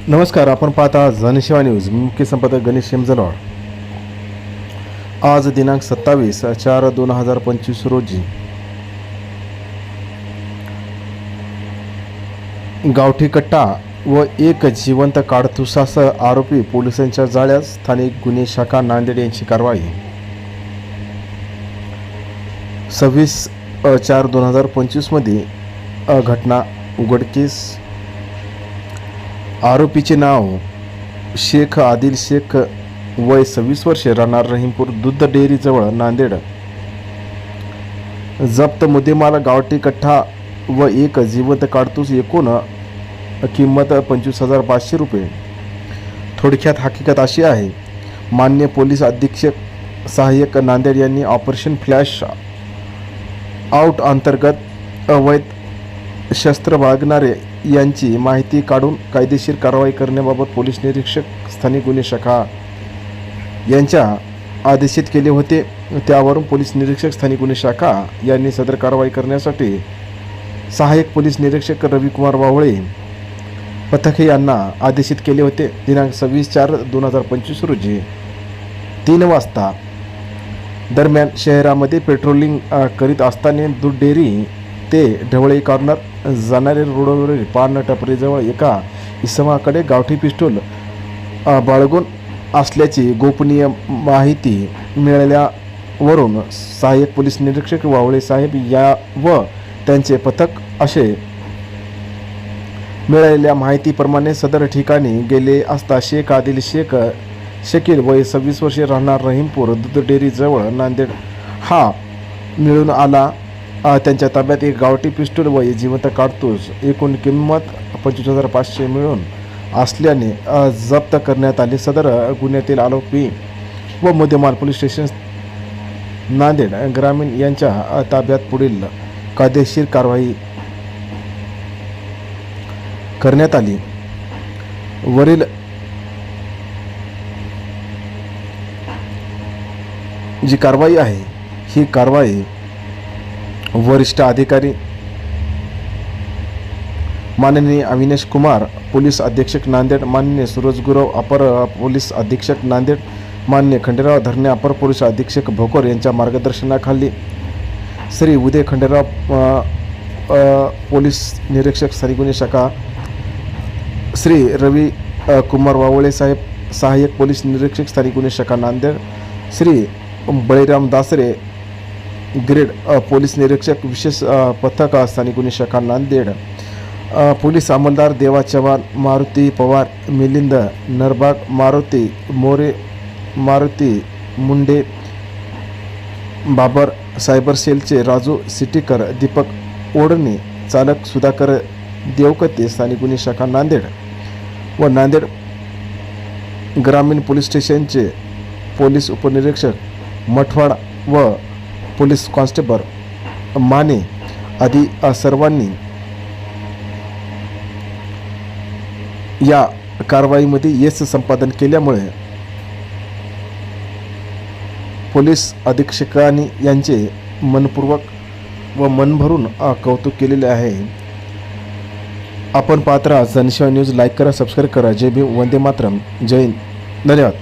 नमस्कार, आपण पाहता जनसेवा न्यूज. मुख्य संपादक गणेश शेमजलवाड. आज दिनांक 27/4/2025 रोजी गावठी कट्टा व एक जिवंत काडतुसासह आरोपी पोलिसांच्या जाळ्यात. स्थानिक गुन्हे शाखा नांदेड यांची कारवाई. 26/4/2025 मध्ये घटना उघडकीस. आरोपीचे नाव शेख आदिल शेख, वय 26 वर्षे, राहणार रहीमपूर, दूध डेअरीजवळ, नांदेड. जप्त मुद्देमाल गावठी कट्टा व एक जिवंत काडतूस, एकूण किंमत 25,500 रुपये. थोडक्यात हकीकत अशी आहे, मान्य पोलीस अधीक्षक सहाय्यक नांदेड यांनी ऑपरेशन फ्लॅश आउट अंतर्गत अवैध शस्त्र बाळगणारे यांची माहिती काढून कायदेशीर कारवाई करण्याबाबत पोलीस निरीक्षक स्थानिक गुन्हे शाखा यांच्या आदेशित केले होते. त्यावरून पोलीस निरीक्षक स्थानिक गुन्हे शाखा यांनी सदर कारवाई करण्यासाठी सहाय्यक पोलीस निरीक्षक रविकुमार वावळे पथके यांना आदेशित केले होते. दिनांक 26/4/2025 रोजी 3 वाजता दरम्यान शहरामध्ये पेट्रोलिंग करीत असताना दूध डेअरी ते ढवळे कॉर्नर जाणारे रोडवरील पान टपरीजवळ एका इसमाकडे गावठी पिस्तूल बाळगून असल्याची गोपनीय माहिती मिळाल्यावरून सहाय्यक पोलीस निरीक्षक वावळे साहेब या व त्यांचे पथक असे मिळालेल्या माहितीप्रमाणे सदर ठिकाणी गेले असता शेख आदिल शेख शकील, वय 26 वर्षे, राहणार रहीमपूर, दूध डेअरीजवळ, नांदेड, हा मिळून आला. त्यांच्या ताब्यात एक गावठी पिस्तूल व जिवंत काडतूस, एकूण किंमत 25,500 मिळून असल्याने जप्त करण्यात आली. सदर गुन्ह्यातील आरोपी व मुद्देमाल पोलीस स्टेशन नांदेड ग्रामीण यांच्या ताब्यात पुढील कायदेशीर कारवाई करण्यात आली. वरील जी कारवाई आहे, ही कारवाई वरिष्ठ अधिकारी माननीय अविनाश कुमार, पोलीस अधीक्षक नांदेड, माननीय सूरज गुरव, अपर पोलीस अधीक्षक नांदेड, माननीय खंडेराव धरणे, अपर पोलीस अधीक्षक भोकर यांच्या मार्गदर्शनाखाली श्री उदय खंडेराव, पोलीस निरीक्षक स्थानिक गुन्हे शाखा, श्री रवी कुमार वावळे साहेब, सहाय्यक पोलीस निरीक्षक स्थानिक गुन्हे शाखा नांदेड, श्री बळीराम दासरे, ग्रेड पोलीस निरीक्षक विशेष पथक स्थानिक गुन्हे शाखा नांदेड, पोलीस अंमलदार देवा चव्हाण, मारुती पवार, मिलिंद नरबाग, मारुती मोरे, मारुती मुंडे, बाबर, सायबर सेलचे राजू सिटीकर, दीपक ओढणे, चालक सुधाकर देवकते, स्थानिक गुन्हे शाखा नांदेड व नांदेड ग्रामीण पोलीस स्टेशनचे पोलीस उपनिरीक्षक मठवाड व पोलीस कॉन्स्टेबल माने आदी सर्वांनी या कारवाईमध्ये यश संपादन केल्यामुळे पोलीस अधीक्षकांनी यांचे मनपूर्वक व मनभरून कौतुक केलेले आहे. आपण पाहत राहा जनसेवा न्यूज. लाईक करा, सबस्क्राईब करा. जय भीम, वंदे मातरम, जय हिंद, धन्यवाद.